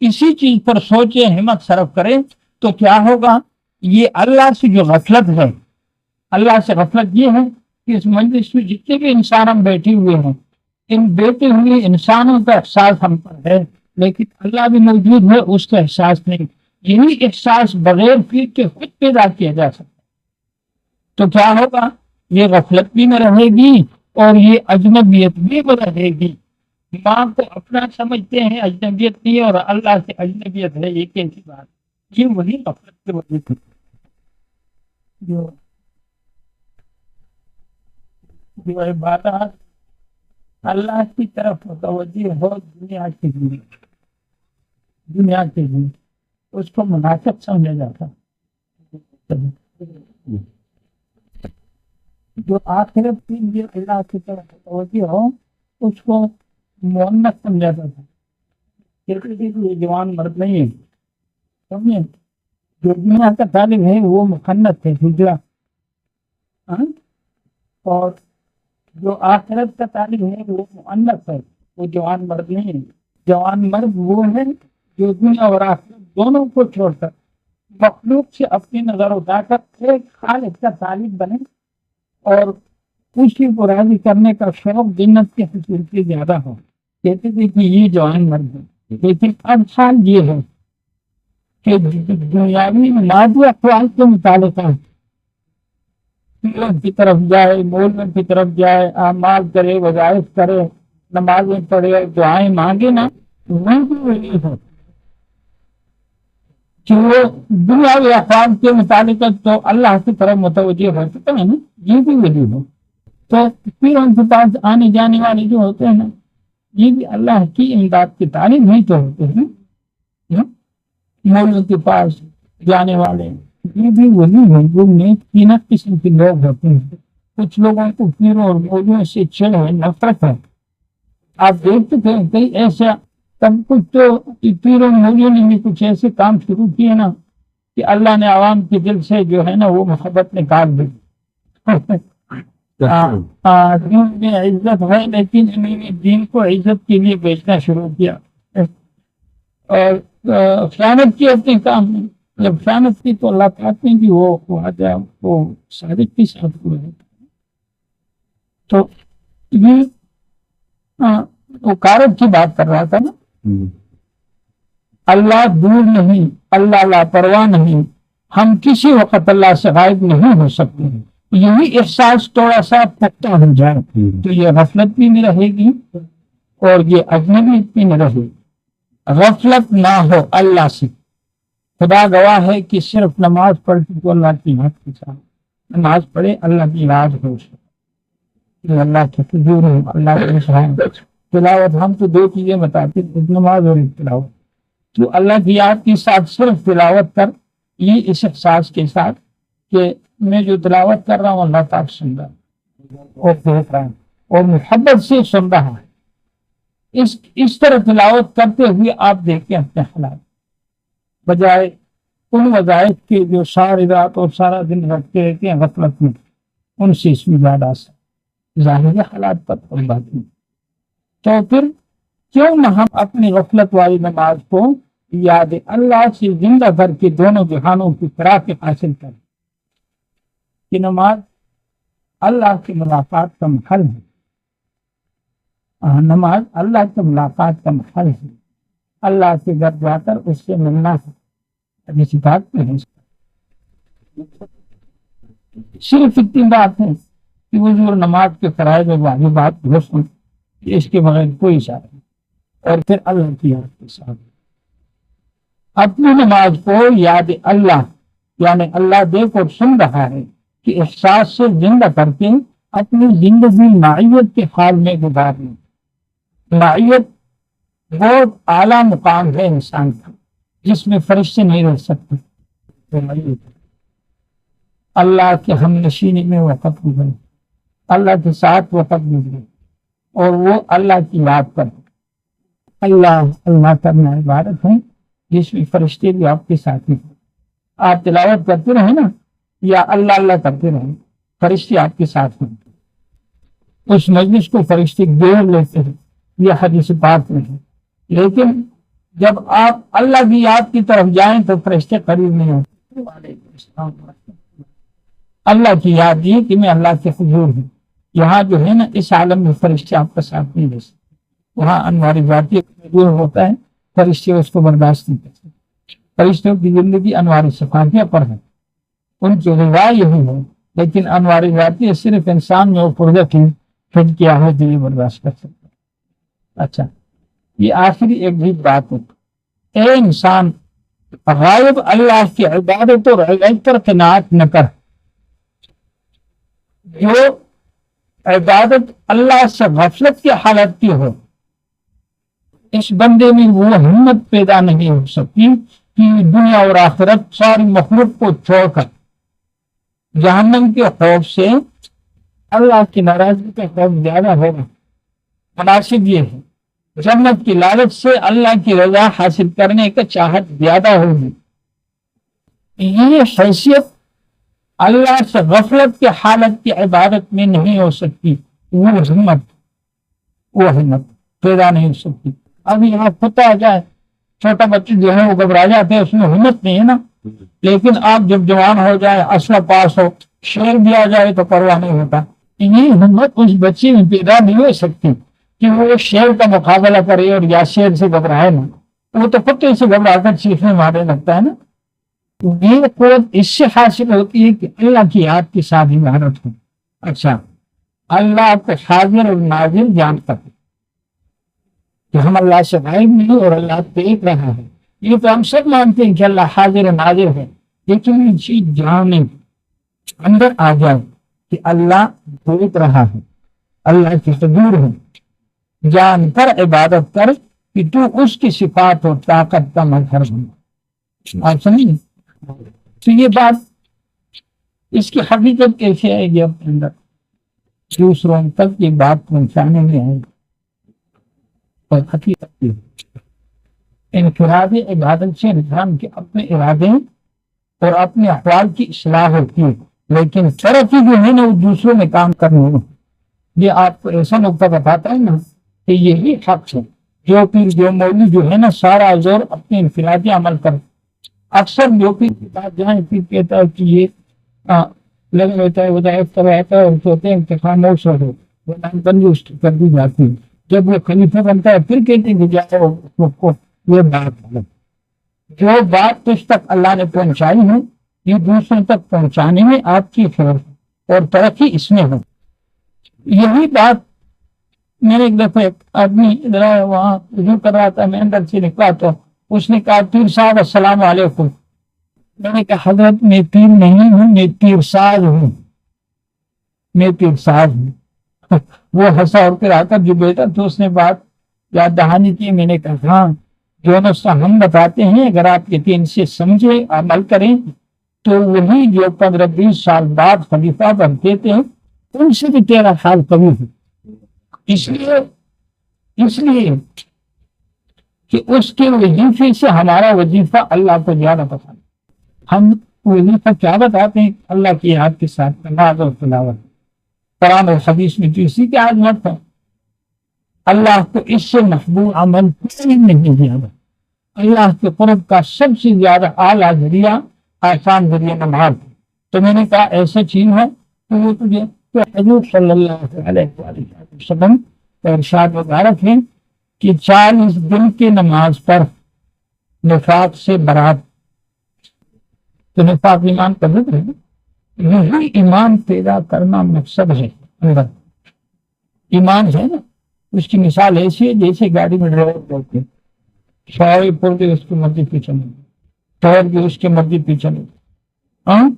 [SPEAKER 1] اسی چیز پر سوچے، ہمت صرف کریں تو کیا ہوگا. یہ اللہ سے جو غفلت ہے، اللہ سے غفلت یہ ہے کہ اس مجلس میں جتنے بھی انسان ہم بیٹھے ہوئے ہیں، ان بیٹھے ہوئے انسانوں کا احساس ہم پر ہے لیکن اللہ بھی موجود ہے، اس کا احساس نہیں. یہی احساس بغیر پیر کے خود پیدا کیا جا سکتا. تو کیا ہوگا؟ یہ غفلت بھی نہ رہے گی اور یہ اجنبیت بھی رہے گی. ماں کو اپنا سمجھتے ہیں، اجنبیت نہیں، اور اللہ سے اجنبیت ہے. یہ کیسی بات؟ یہ وہی غفلت کی وجہ سے جو عبادات اللہ کی طرف متوجہ ہو دنیا کے لیے اس کو مناسب سمجھا جاتا. جو آخرت کے لیے اللہ کی طرف متوجہ ہو اس کو مؤنث سمجھا جاتا. یہ جوان مرد نہیں ہے، سمجھے؟ جو دنیا کا طالب ہے وہ مخنث ہے، ہجرا. اور جو آخرت کا طالب ہے وہ مؤنث ہے، وہ جوان مرد نہیں ہے. جوان مرد وہ ہے جو دنیا اور آخرت دونوں کو چھوڑ کر مخلوق سے اپنی نظر اٹھا کر ایک خالق کا طالب بنے اور اسی کو راضی کرنے کا شوق جنت کے حصول سے زیادہ ہو. کہتے تھے کہ یہ جوان مرد ہے. لیکن اب حال یہ ہے کہ دنیاوی مادی اخلاق کے متعلق کی طرف جائے، مولوی کی طرف جائے، اعمال کرے، وظائف کرے، نمازیں پڑھے، دعائیں مانگے نا، وہ بھی وہی ہے کہ وہ دنیاوی اخلاق کے متعلق تو اللہ کی طرف متوجہ ہو سکتا ہے نا، یہ بھی وہی ہے. تو پھر ان کے پاس آنے جانے والے جو ہوتے ہیں نا، یہ بھی اللہ کی امداد کی تعلیم نہیں تو ہوتے ہیں. مولوی کے پاس جانے والے یہ بھی وہی ہیں جو نیک تین قسم کے لوگ ہوتے ہیں. کچھ لوگوں کو پیروں اور مولویوں سے چڑ ہے، نفرت ہے. آپ دیکھتے تھے کئی ایسا تب کچھ تو پیروں مولویوں نے بھی کچھ ایسے کام شروع کیے نا کہ اللہ نے عوام کے دل سے جو ہے نا وہ محبت نکال دی. دین میں عزت ہے لیکن انہوں نے دین کو عزت کے لیے بیچنا شروع کیا اور خیانت کی اپنے کام میں. جب خیانت کی تو اللہ پاک نے بھی وہ صادق کے ساتھ ہوئے. تو یہ وقارت کی بات کر رہا تھا نا. اللہ دور نہیں، اللہ لاپرواہ نہیں، ہم کسی وقت اللہ سے غائب نہیں ہو سکتے. یہی احساس تھوڑا سا پختہ ہو جائے تو یہ غفلت بھی نہیں رہے گی اور یہ اجنبیت بھی نہیں رہے گی. غفلت نہ ہو اللہ سے. خدا گواہ ہے کہ صرف نماز پڑھتی تو اللہ کی یاد کے ساتھ نماز پڑھے اللہ کی یاد ہو سکے. اللہ کے حضور ہو، اللہ کے سامنے تلاوت. ہم تو دو چیزیں بتاتے ہیں، نماز اور تلاوت. تو اللہ کی یاد کے ساتھ صرف تلاوت کر، یہ اس احساس کے ساتھ کہ میں جو تلاوت کر رہا ہوں اللہ تعالیٰ سن رہا اور دیکھ رہا ہے اور محبت سے سن رہا ہے. اس طرح تلاوت کرتے ہوئے آپ دیکھیں اپنے حالات، بجائے ان وظائف کے جو ساری رات اور سارا دن رکھتے رہتے ہیں غفلت میں، ان سے اس میں زیادہ ظاہری حالات پر بات نہیں. تو پھر کیوں نہ ہم اپنی غفلت والی نماز کو یاد اللہ سے زندہ کر کے دونوں جہانوں کی فراق حاصل کریں. کہ نماز اللہ کی ملاقات کا محل ہے. نماز اللہ کی ملاقات کا محل ہے. اللہ کے گھر جا کر اس سے ملنا ہے. ابھی سی بات نہیں. صرف اتنی بات ہے کہ حضور نماز کے فرائض و واجبات درست ہوں، اس کے بغیر کوئی اشارہ نہیں. اور پھر اللہ کی یاد کے ساتھ اپنی نماز کو یاد اللہ یعنی اللہ دیکھ اور سن رہا ہے کہ احساس سے زندہ کر کے اپنی زندگی معیت کے حال میں گزارنا. معیت بہت اعلیٰ مقام ہے انسان کا جس میں فرشتے نہیں رہ سکتے. اللہ کے ہم نشینی میں وقت گزرے، اللہ کے ساتھ وقت گزرے اور وہ اللہ کی یاد کرے. اللہ اللہ کرنا عبادت ہے جس میں فرشتے بھی آپ کے ساتھ ہیں. آپ تلاوت کرتے رہیں نا یا اللہ اللہ کرتے رہیں، فرشتے آپ کے ساتھ ہیں. اس مجلس کو فرشتے گھیر لیتے ہیں، یہ حدیث پاک میں ہے. لیکن جب آپ اللہ کی یاد کی طرف جائیں تو فرشتے قریب نہیں ہوتے. اللہ کی یاد یہ کہ میں اللہ کے حضور ہوں. یہاں جو ہے نا اس عالم میں فرشتے آپ کا ساتھ نہیں دے سکتے. وہاں انوار ذاتی حضور ہوتا ہے، فرشتے اس کو برداشت نہیں کر سکتے. فرشتوں کی زندگی انوار صفاتیہ پر ہے، ان کی رضا یہی ہے. لیکن انوار ذاتی صرف انسان میں وہ پرجہ کی فٹ کیا ہے جو یہ برداشت کر سکتا. اچھا، یہ آخری ایک بھی بات ہے. اے انسان، غائب اللہ کی عبادت اور عبادت پر قناعت نہ کر. جو عبادت اللہ سے غفلت کی حالت کی ہو، اس بندے میں وہ ہمت پیدا نہیں ہو سکتی کہ دنیا اور آخرت ساری مخلوق کو چھوڑ کر جہنم کے خوف سے اللہ کی ناراضگی کا خوف زیادہ ہوگا. مناسب یہ ہے جنت کی لالچ سے اللہ کی رضا حاصل کرنے کا چاہت زیادہ ہوگی. یہ حیثیت اللہ سے غفلت کی حالت کی عبادت میں نہیں ہو سکتی. وہ ہمت پیدا نہیں ہو سکتی. ابھی یہاں پتہ آ جائے چھوٹا بچہ جو ہے وہ گھبرا جاتے ہیں، اس میں ہمت نہیں ہے نا. لیکن آپ جب جوان ہو جائے، اسلحہ پاس ہو، شیر بھی آ جائے تو پرواہ نہیں ہوتا. یہ ہمت اس بچے میں پیدا نہیں ہو سکتی کہ وہ شیر کا مقابلہ کرے اور یا شیر سے گھبرائے نا. وہ تو کتے سے گھبرا کر چیخنے مارنے لگتا ہے نا. یہ قوت اس سے حاصل ہوتی ہے کہ اللہ کی یاد کے ساتھ عبادت ہو. اچھا، اللہ کو حاضر اور ناظر جانتا ہے کہ ہم اللہ سے غائب نہیں اور اللہ دیکھ رہا ہے. یہ تو ہم سب مانتے ہیں کہ اللہ حاضر اور ناظر ہے، لیکن یہ چیز جاننے اندر آ جائے کہ اللہ دیکھ رہا ہے، اللہ کی حضور ہے. جان کر عبادت کر کہ تو اس کی صفات اور طاقت کا مظہر ہو. آپ سمجھیں؟ تو یہ بات اس کی حقیقت کیسے آئے گی اپنے اندر؟ دوسروں تک یہ بات پہنچانے میں آئے گی. اور حقیقت انفرادی عبادت سے انسان کے اپنے ارادے اور اپنے احوال کی اصلاح ہوتی ہے، لیکن ترقی جو ہے نا وہ دوسروں میں کام کرنے میں. یہ آپ کو ایسا نقطہ بتاتا ہے نا کہ یہی حق ہے. جو پیر جو مولوی جو ہے نا سارا زور اپنے انفرادی عمل کر. اکثر جو پیر کے پاس جائیں پیر کہتا ہے کہ یہ لگ رہتا ہے وظائف کر رہتا ہے اور سوتے ہیں کہ خاموش ہو وہ بندی کر دی جاتی ہے. جب وہ خلیفہ بنتا ہے پھر کہتے ہیں کہ جاؤ یہ بات ہے. جو بات تجھ تک اللہ نے پہنچائی ہے یہ دوسروں تک پہنچانے میں آپ کی خیر اور ترقی اس میں ہو. یہی بات میں نے ایک دفعہ ایک آدمی وہاں رجوع کر رہا تھا، میں اندر سے نکلا تو اس نے کہا پیر صاحب السلام علیکم. میں نے کہا حضرت میں پیر نہیں ہوں، میں پیر ساز ہوں. میں پیر ساز ہوں. وہ ہنسا اور پھر آ کر جو بیٹا تو اس نے بات یاد دہانی کی. میں نے کہا ہاں جو نسخہ ہم بتاتے ہیں اگر آپ یقین سے سمجھے عمل کریں تو وہی جو 15-20 سال بعد خلیفہ بنتے تھے ان سے بھی تیرا حال کبھی ہے. اس لیے کہ اس کے وظیفے سے ہمارا وظیفہ اللہ کو زیادہ پسند. ہم وظیفہ کیا بتاتے ہیں؟ اللہ کی یاد کے ساتھ نماز اور تلاوت. قرآن اور حدیث میں تو اسی کی عظمت ہے. اللہ کو اس سے محبوب عمل کوئی نہیں زیادہ. اللہ کے قرب کا سب سے زیادہ اعلیٰ ذریعہ آسان ذریعہ نماز. تو میں نے کہا ایسا چیز ہے تو وہ تجھے حضور صلی اللہ علیہ وسلم کا ارشاد مبارک ہے کہ 40 دن کی نماز پر نفاق سے برات، تو نفاق ایمان کا ذکر ہے، یہی ایمان پیدا کرنا مقصد ہے اندر۔ ایمان ہے نا، اس کی مثال ایسی ہے جیسے گاڑی میں ڈرائیور بولتے ہیں، سواری پور بھی اس کی مرضی پہ چلے، ٹائر بھی اس کی مرضی پہ چلے، ہاں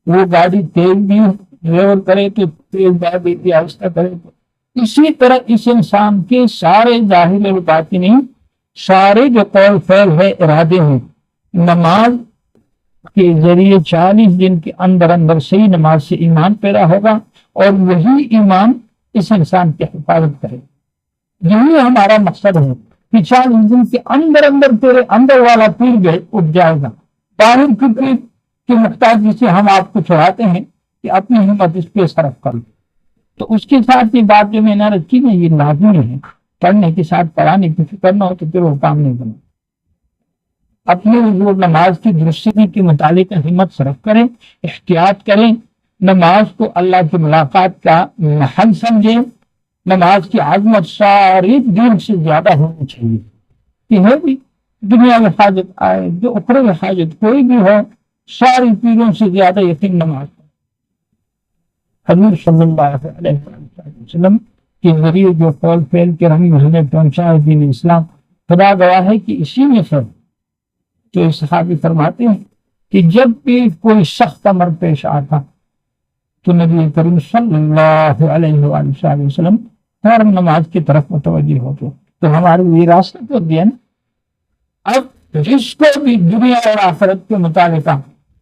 [SPEAKER 1] وہ گاڑی تیز بھی ڈرائیور کرے تو تیز بھی آہستہ کرے تو اسی طرح اس انسان کے سارے ظاہر اور باطنی سارے جو قول فعل ہے ارادے ہیں، نماز کے ذریعے 40 دن کے اندر اندر صحیح نماز سے ایمان پیدا ہوگا، اور وہی ایمان اس انسان کی حفاظت کرے۔ یہی ہمارا مقصد ہے کہ 40 دن کے اندر اندر تیرے اندر والا پیر اٹھ جائے گا، باہر کی پیر کی محتاجی سے ہم آپ کو چھڑاتے ہیں کہ اپنی ہمت اس پہ صرف کر لو۔ تو اس کے ساتھ یہ بات جو میں نے رکھی نا، یہ لازمی ہے، پڑھنے کے ساتھ پڑھانے کی فکر نہ ہو تو پھر وہ کام نہیں بنے۔ اپنے وہ نماز کی درستگی کے متعلق ہمت صرف کریں، احتیاط کریں، نماز کو اللہ کی ملاقات کا محل سمجھیں، نماز کی عظمت ساری دین سے زیادہ ہونی چاہیے۔ کہ ہے بھی دنیا میں حاجت آئے جو اخروی میں حاجت کوئی بھی ہو، ساری چیزوں سے زیادہ یقین نماز۔ حضور صلی اللہ علیہ وسلم کے ذریعے جو قول فعل کے رنگ ہمیں پہنچا ہے دین اسلام، خدا گواہ ہے کہ اسی میں سے تو صحابی فرماتے ہیں کہ جب بھی کوئی سخت امر پیش آتا تو نبی کریم صلی اللہ علیہ وآلہ وسلم فوراً نماز کی طرف متوجہ ہوتے۔ تو ہمارے یہ راستہ تو دیا نا، اب جس کو بھی دنیا اور آخرت کے متعلق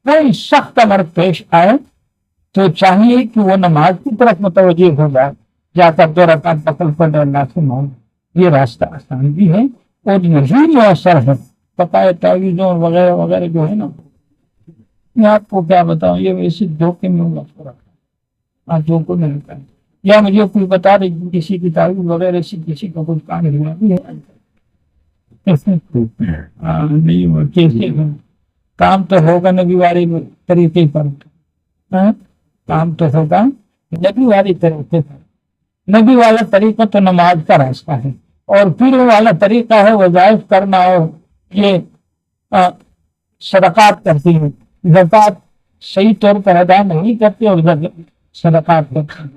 [SPEAKER 1] کوئی سخت امر پیش آئے تو چاہیے کہ وہ نماز کی طرف متوجہ ہو جائے، جا کر 2 رکعت نفل پڑھ اللہ سے مانگے۔ یہ راستہ آسان بھی ہے اور یہی مؤثر ہے۔ بقائے تعویذوں وغیرہ وغیرہ جو ہے نا، میں آپ کو کیا بتاؤں، یہ ویسے دھوکے میں آدھوں کو نہیں کرتا، یا مجھے کوئی بتا دے کسی کی تعویذ وغیرہ سے کسی کا کچھ کام ہوا بھی ہے نہیں ہوا، کیسے کام تو ہوگا نبی والے طریقے پر، کام تو ہوگا نبی والے طریقے پر۔ نبی والا طریقہ تو نماز کا راستہ ہے، اور پیر والا طریقہ ہے وظائف کرنا، اور یہ صدقات کرتی ہیں، زکوٰۃ صحیح طور پر ادا نہیں کرتے اور صدقات کرتے ہیں۔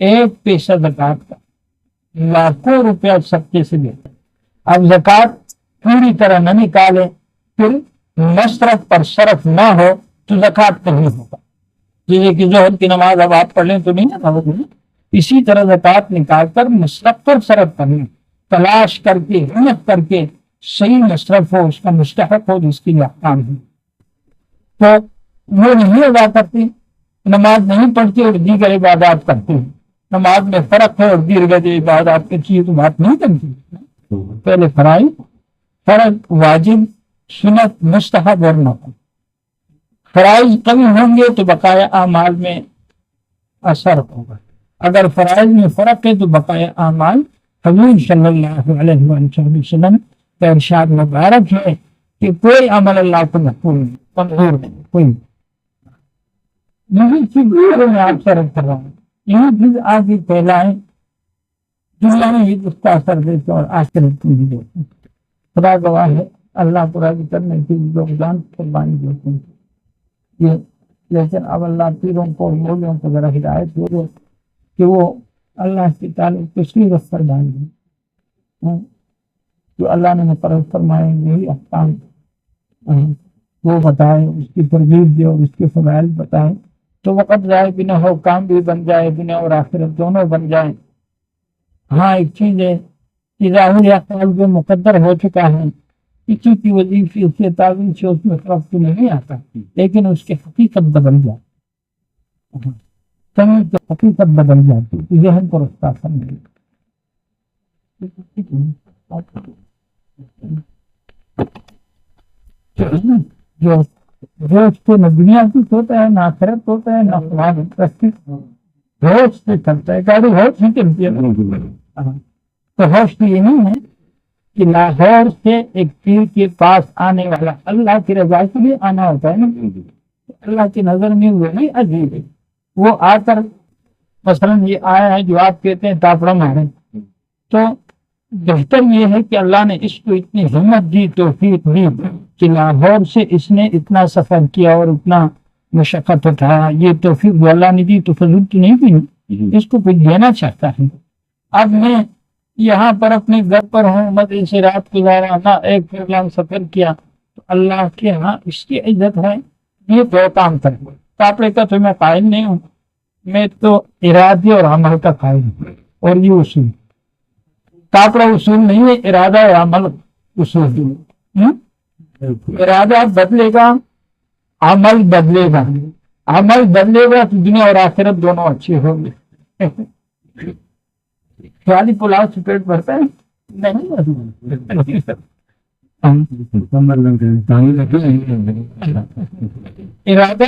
[SPEAKER 1] 1 پیسہ زکوٰۃ کا لاکھوں روپیہ صدقے سے دیتے۔ اب زکوٰۃ پوری طرح نہ نکالے، پھر مصرف پر صرف نہ ہو تو زکوٰۃ نہیں ہوگا۔ جیسے کہ ظہر کی نماز اب آپ پڑھ لیں تو نہیں نا، اسی طرح زکوٰۃ نکال کر مصرف پر صرف کرنا، تلاش کر کے ہمت کر کے صحیح مصرف ہو، اس کا مستحق ہو، جس کی احکام ہے۔ تو وہ نہیں ادا کرتے، نماز نہیں پڑھتے اور دیگر عبادات کرتے ہیں۔ نماز میں فرق ہے اور دیگر عبادات کی چیز تو بات نہیں کرتی۔ پہلے فرض واجب سنت مستحب اور نفل۔ فرائض کمی ہوں گے تو بقایا اعمال میں اثر ہوگا، اگر فرائض میں فرق ہے تو بقایا اعمال۔ حضور صلی اللہ علیہ وسلم کا ارشاد مبارک ہے کہ کوئی عمل اللہ کو مقبول نہیں، منظور نہیں، کوئی نہیں۔ چیز میں آپ سے رکھ کر رہا ہوں، یہی چیز آگے پھیلائیں، دنیا میں ہی اس کا اثر دیتے اور آخرت میں بھی دیتے۔ خدا گواہ ہے، اللہ کو راضی کرنے کی یوگدان قربانی دیتے ہیں یہ، لیکن اب اللہ پیروں کو مولوں کو ذرا ہدایت دے دے کہ وہ اللہ کی تعلق کسی رخ پر ڈال دیں، جو اللہ نے مقرر فرمائے یہی احکام وہ بتائے، اس کی ترغیب دے اور اس کے فضائل بتائے، تو وقت ضائع بھی نہ ہو، کام بھی بن جائے، دنیا اور آخرت دونوں بن جائیں۔ ہاں ایک چیز ہے کہ ظاہری احکام جو مقدر ہو چکا ہے، کسی کی وظیفے سے تعویذ سے اس میں فرق تو نہیں آتا، لیکن اس کی حقیقت بدل جاتی، سمجھ کی حقیقت بدل جاتی، ذہن کو رفتہ سمجھے۔ جو روز کو نہ دنیا کی ہوتا ہے، نہ آخرت ہوتا ہے، نہ ہوش سے چلتا ہے، گاڑی ہوش سے چلتی ہے۔ تو ہوش تو یہ نہیں ہے کہ لاہور سے ایک پیر کے پاس آنے والا اللہ کی رضا کے لیے آنا ہوتا ہے نا، اللہ کی نظر میں وہ بھی عجیب ہے۔ وہ آ کر مثلاً یہ آیا ہے جو آپ کہتے ہیں تاپڑا مارے، تو بہتر یہ ہے کہ اللہ نے اس کو اتنی ہمت دی، توفیق دی کہ لاہور سے اس نے اتنا سفر کیا اور اتنا مشقت اٹھایا. یہ توفیق جو اللہ نے دی تو فضول تو نہیں کی، اس کو کوئی دینا چاہتا ہے. اب میں یہاں پر اپنے گھر پر ہوں، مدرسے سے رات گزارا نہ، ایک پروگرام سفر کیا، تو اللہ کے ہاں اس کی عزت ہے. یہ دو کام کرے. کاپڑے کا تو میں قائل نہیں ہوں، میں تو ارادے اور عمل کا قائل ہوں. اور یہ اصول کاپڑا اصول نہیں ہے، ارادہ اور عمل اصول. ارادہ بدلے گا، عمل بدلے گا. عمل بدلے گا تو دنیا اور آخرت دونوں اچھی ہوگی. خالی پلاؤ سے پیٹ بھرتا ہے نہیں. ارادہ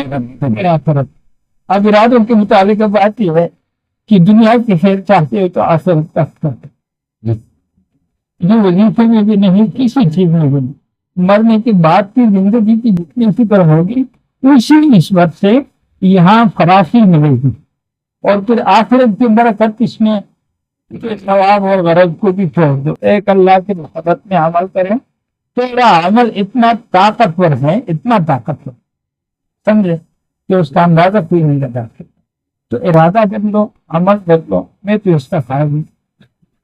[SPEAKER 1] اب ارادوں کے مطابق اب بات یہ ہے کہ دنیا کی خیر چاہتے ہو تو آخرت تک یہ وظیفے میں بھی نہیں، کسی چیز میں بھی نہیں. مرنے کے بعد کی زندگی کی جتنی فکر ہوگی اسی نسبت سے یہاں فراخی ملے گی. اور پھر آخرت کی برکت اس میں ثواب اور غرض کو بھی چھوڑ دو. ایک اللہ کی محبت میں عمل کریں. تیرا عمل اتنا طاقتور ہے، اتنا طاقتور سمجھے کہ اس کا اندازہ کوئی نہیں لگا سکتا. تو ارادہ کر لو، عمل کر لو. میں تو اس کا خیال ہوں.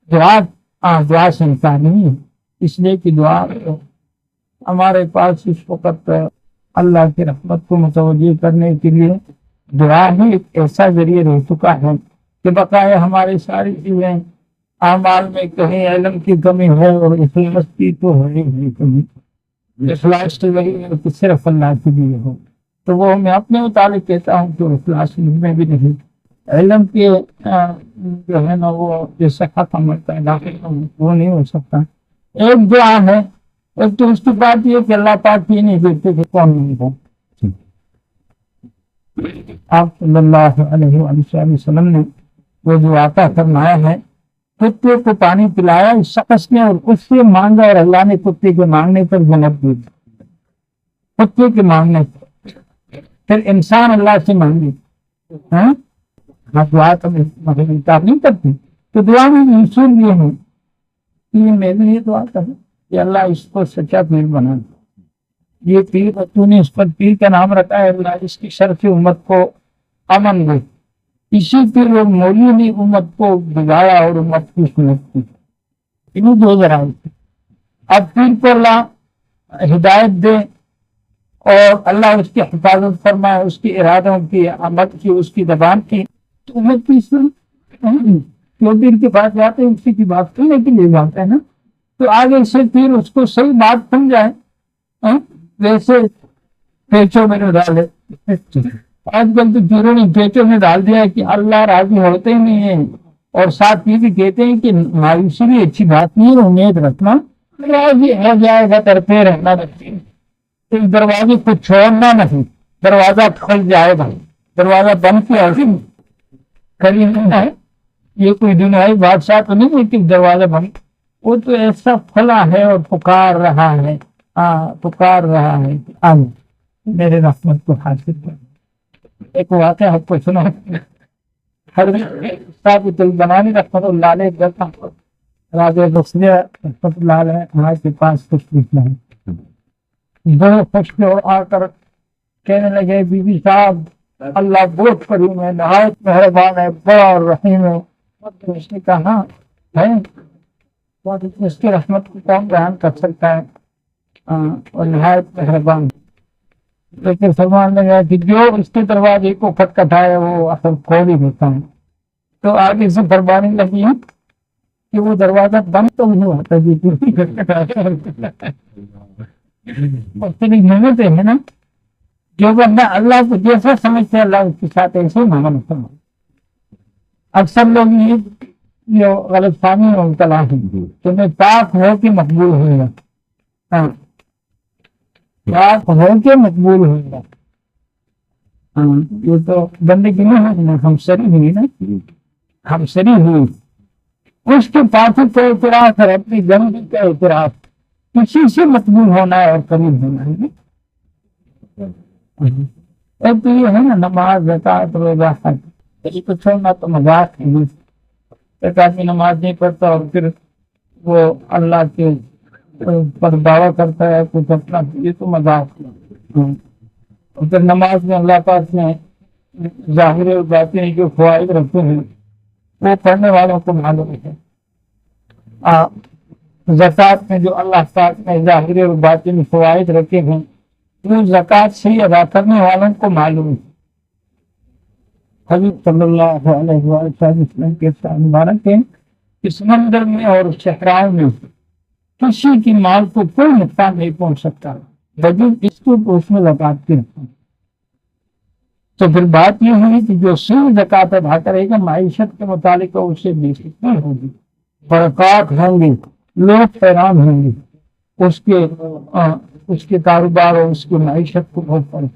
[SPEAKER 1] دعا سے انسان نہیں ہے، اس لیے کہ دعا ہمارے پاس اس وقت اللہ کی رحمت کو متوجہ کرنے کے لیے دعا ہی ایک ایسا ذریعہ رہ چکا ہے کہ بقائے ہماری ساری چیزیں اعمال میں کہیں علم کی کمی ہے اور اخلاص کی تو ہے ہی کمی. اخلاص تو وہی ہے کہ صرف اللہ کے لیے ہو. تو وہ میں اپنے متعلق کہتا ہوں کہ اخلاص میں بھی نہیں. علم کے جو ہے نا وہ جیسا ختم ہوتا ہے وہ نہیں ہو سکتا. ایک دعا ہے، ایک تو اس کی بات یہ کہ اللہ پاک یہ نہیں دیکھتے کہ کون نہیں ہو. آپ صلی اللہ علیہ وسلم نے وہ جو عطا فرمایا ہے، کتے کو پانی پلایا اس شخص نے اور اس سے مانگا اور اللہ نے کتے کے مانگنے پر جنت دی. کتے کے مانگنے پر پھر انسان اللہ سے مانگے. دعا تو انکار نہیں کرتی. تو دعا میں اصول یہ ہے کہ میں نے یہ دعا کروں کہ اللہ اس کو سچا پیر بنا دو. یہ پیر تو نے اس پر پیر کا نام رکھا ہے، اللہ اس کی شرف امت کو امن دے. اسی پھر وہ مولوی نے امت کو بگاڑا اور امت کی سنت کی. انہیں دو ذرائع تھے. اب پیر کو اللہ ہدایت دے اور اللہ اس کی حفاظت فرمائے، اس کی ارادوں کی، عمل کی، اس کی زبان کی. تو امت کی جو پیر کے پاس جاتے ہیں اسی کی بات سننے کے لیے جاتا ہے نا. تو آگے سے پھر اس کو صحیح بات سمجھائے. ویسے پیچوں میں نہ ڈالے. آج کل تو پیروں نے پیچوں میں ڈال دیا کہ اللہ راضی ہوتے نہیں ہیں، اور ساتھ یہ بھی کہتے ہیں کہ مایوسی بھی اچھی بات نہیں ہے، امید رکھنا راضی ہو جائے گا، کرتے رہنا. اس دروازے کو چھوڑنا نہیں، دروازہ کھل جائے گا. دروازہ بند کیا کبھی نہیں ہے. یہ کوئی دنیائی بادشاہ تو نہیں ہے کہ دروازہ بند. وہ تو ایسا کھلا ہے اور پکار رہا ہے. پکار رہا ہے میرے رحمت کو حاصل کر. ایک واقعہ آپ کو سنا. حضرت بنانی رحمت اللہ علیہ کرتا راجہ بخشیہ رحمت اللہ علیہ ہمارے کے پاس کچھ لکھنا ہے. بڑے خوش اور آ کر کہنے لگے بی بی صاحب اللہ بہت کریم ہے، نہایت مہربان ہے، بڑا اور رحیم ہے. اس نے کہا ہے اس کی رحمت کو کون بیان کر سکتا ہے اور نہایت مہربان. لیکن فرمان لگا کہ جو اس کے دروازے کو کھٹکھٹائے وہ اصل کھول ہی دیتا ہے. تو آگے سے فرمانے لگی ہے کہ وہ دروازہ بند تو نہیں ہوتا جی محنت ہے نا. جو بندہ اللہ کو جیسا سمجھتے ہیں اللہ اس کے ساتھ ایسے محنت. اکثر لوگ یہ جو غلط فہمی میں مبتلا ہیں تو میں پاک ہو کے مقبول ہوئے گا. پاک ہو کے مقبول ہوئے گا. یہ تو بندگی نہیں ہے، ہم سری ہوئی نا، ہم سری ہوئی. اس کے پاس کا اعتراف ہے، اپنی زندگی کا اعتراف. کسی سے مقبول ہونا ہے اور قریب ہونا ہے. ایک تو یہ ہے نا نماز زکات روزہ حج، اس کو چھوڑنا تو مذاق ہے. ایک آدمی نماز نہیں پڑھتا اور پھر وہ اللہ کے پر دعویٰ کرتا ہے کچھ اپنا، یہ تو مذاق ہے۔ اور پھر نماز میں اللہ پاک نے ظاہر اور باطنی جو فوائد رکھے ہیں وہ پڑھنے والوں کو معلوم ہے۔ زکوٰۃ میں جو اللہ پاک نے ظاہر اور باطنی فوائد رکھے ہیں وہ زکوٰۃ صحیح ادا کرنے والوں کو معلوم ہے۔ حضرت صلی اللہ علیہ وسلم کے مبارک ہے کہ سمندر میں اور صحراؤں میں کسی کی مال کو کوئی نقصان نہیں پہنچ سکتا بجز اس کو اس میں زکوٰۃ کی رقم۔ تو پھر بات یہ ہوئی کہ جو صحیح زکوٰۃ ادا کرے گا معیشت کے متعلق اس سے بے فکر ہوگی، برکات ہوں گی، لوگ حیران ہوں گے اس کے کاروبار اور اس کی معیشت کو بہت پڑے۔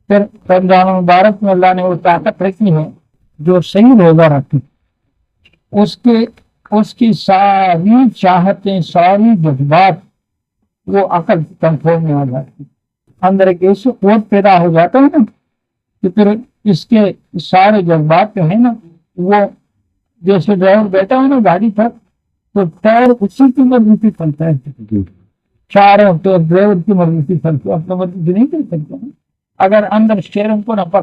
[SPEAKER 1] پھر رمضان مبارک میں اللہ نے وہ طاقت رکھی ہے جو صحیح روزہ رکھے، اس کی ساری چاہتیں، ساری جذبات وہ عقل کنٹرول میں آ جاتی، اندر ایک ایسے قوت پیدا ہو جاتا ہے نا کہ پھر اس کے سارے جذبات جو ہے نا وہ جیسے ڈرائیور بیٹھا ہے نا گاڑی پر تو ٹائر اسی کی مرضی سے چلتا ہے، چاروں تو ڈرائیور کی مرضی سے چلتا ہے، اپنا مرضی سے نہیں چل سکتا۔ اگر اندر اسٹیئرنگ کو نہ پکڑ